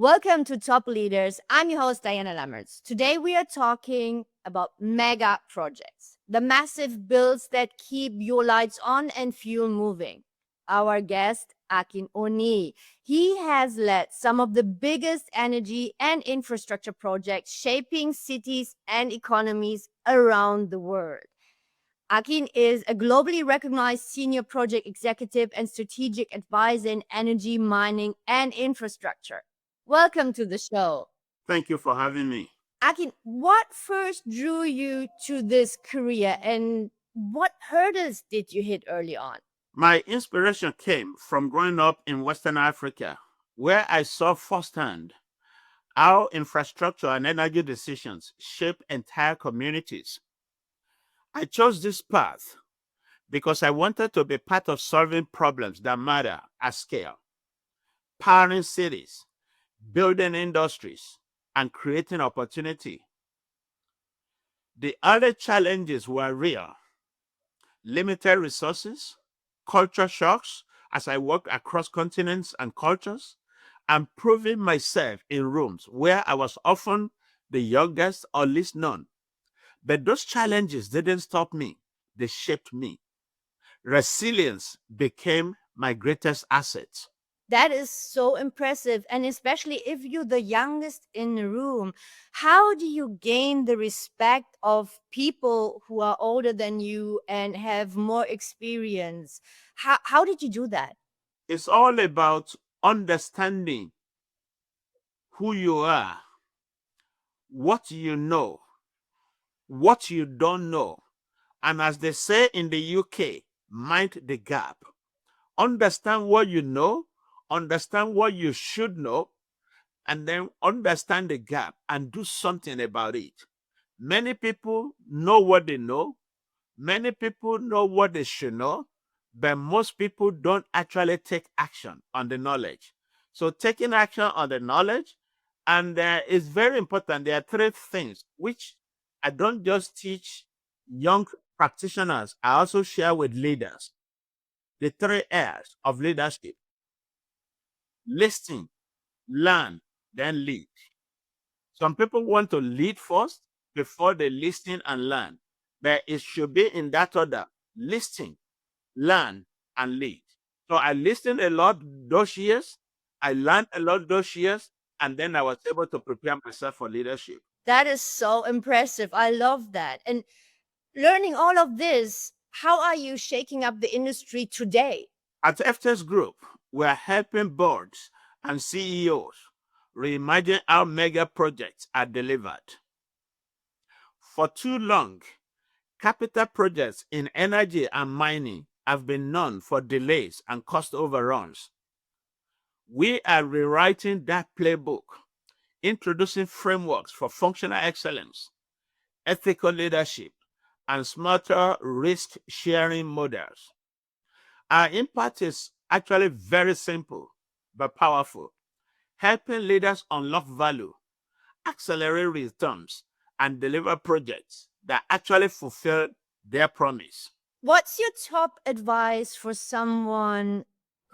Welcome to Top Leaders. I'm your host, Diana Lammerts. Today we are talking about mega projects, the massive builds that keep your lights on and fuel moving. Our guest, Akin Oni, he has led some of the biggest energy and infrastructure projects shaping cities and economies around the world. Akin is a globally recognized senior project executive and strategic advisor in energy, mining, and infrastructure. Welcome to the show. Thank you for having me. Akin, what first drew you to this career and what hurdles did you hit early on? My inspiration came from growing up in Western Africa, where I saw firsthand how infrastructure and energy decisions shape entire communities. I chose this path because I wanted to be part of solving problems that matter at scale, powering cities, building industries, and creating opportunity. The other challenges were real: limited resources, culture shocks as I worked across continents and cultures, and proving myself in rooms where I was often the youngest or least known. But those challenges didn't stop me, they shaped me. Resilience became my greatest asset. That is so impressive. And especially if you're the youngest in the room, how do you gain the respect of people who are older than you and have more experience? How did you do that? It's all about understanding who you are, what you know, what you don't know, and as they say in the UK, mind the gap. Understand what you know, understand what you should know, and then understand the gap and do something about it. Many people know what they know, many people know what they should know, but most people don't actually take action on the knowledge. So, taking action on the knowledge, and it's very important. There are three things which I don't just teach young practitioners, I also share with leaders. The three R's of leadership: listen, learn, then lead. Some people want to lead first before they listen and learn, but it should be in that order: listen, learn, and lead. So I listened a lot those years, I learned a lot those years, and then I was able to prepare myself for leadership. That is so impressive. I love that. And learning all of this, how are you shaking up the industry today? At Eftex Group, we're helping boards and CEOs reimagine how mega projects are delivered. For too long, capital projects in energy and mining have been known for delays and cost overruns. We are rewriting that playbook, introducing frameworks for functional excellence, ethical leadership, and smarter risk sharing models. Our impact is actually very simple but powerful: helping leaders unlock value, accelerate returns, and deliver projects that actually fulfill their promise. What's your top advice for someone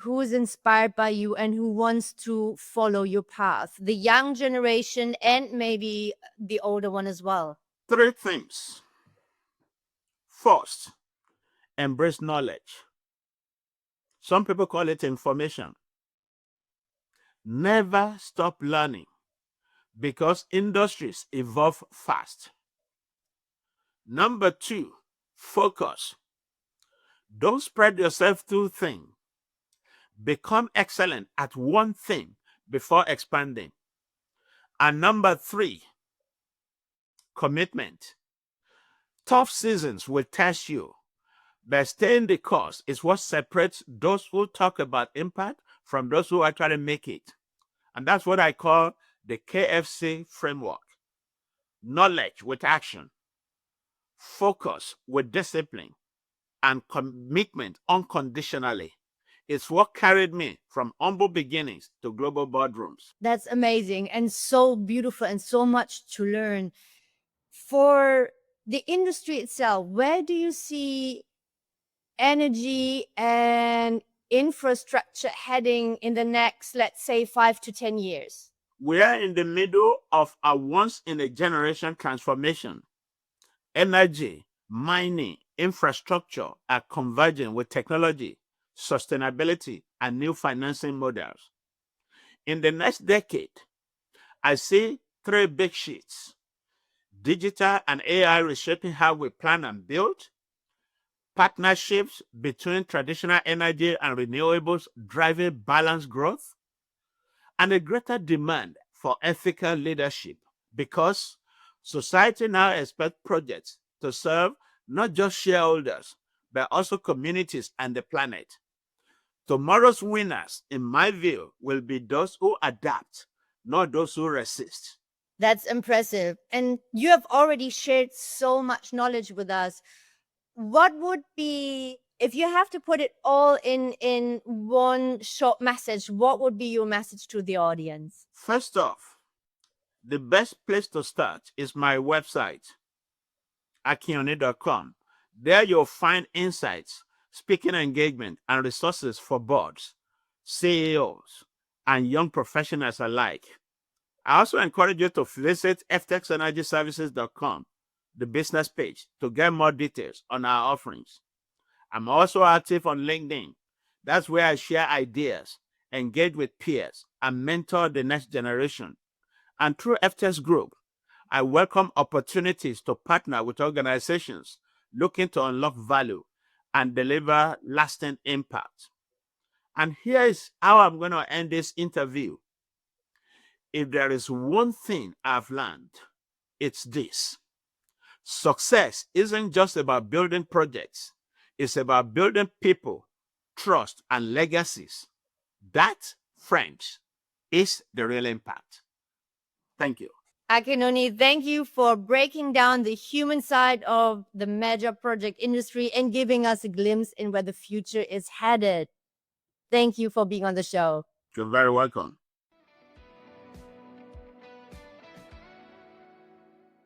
who is inspired by you and who wants to follow your path? The young generation and maybe the older one as well. Three things. First, embrace knowledge. Some people call it information. Never stop learning because industries evolve fast. Number two, focus. Don't spread yourself too thin. Become excellent at one thing before expanding. And number three, commitment. Tough seasons will test you, but staying the course is what separates those who talk about impact from those who actually make it. And that's what I call the KFC framework: knowledge with action, focus with discipline, and commitment unconditionally. It's what carried me from humble beginnings to global boardrooms. That's amazing and so beautiful and so much to learn. For the industry itself, where do you see energy and infrastructure heading in the next, let's say, 5 to 10 years? We are in the middle of a once-in-a-generation transformation. Energy, mining, infrastructure are converging with technology, sustainability, and new financing models. In the next decade, I see three big shifts: digital and AI reshaping how we plan and build, partnerships between traditional energy and renewables driving balanced growth, and a greater demand for ethical leadership because society now expects projects to serve not just shareholders, but also communities and the planet. Tomorrow's winners, in my view, will be those who adapt, not those who resist. That's impressive. And you have already shared so much knowledge with us. What would be, if you have to put it all in one short message, what would be your message to the audience? First off, the best place to start is my website, akione.com. There you'll find insights, speaking engagement, and resources for boards, CEOs, and young professionals alike. I also encourage you to visit eftexenergyservices.com, the business page, to get more details on our offerings. I'm also active on LinkedIn. That's where I share ideas, engage with peers, and mentor the next generation. And through Eftex Group, I welcome opportunities to partner with organizations looking to unlock value and deliver lasting impact. And here is how I'm going to end this interview. If there is one thing I've learned, it's this: success isn't just about building projects, it's about building people, trust, and legacies. That, friends, is the real impact. Thank you. Akinoni, thank you for breaking down the human side of the major project industry and giving us a glimpse in where the future is headed. Thank you for being on the show. You're very welcome.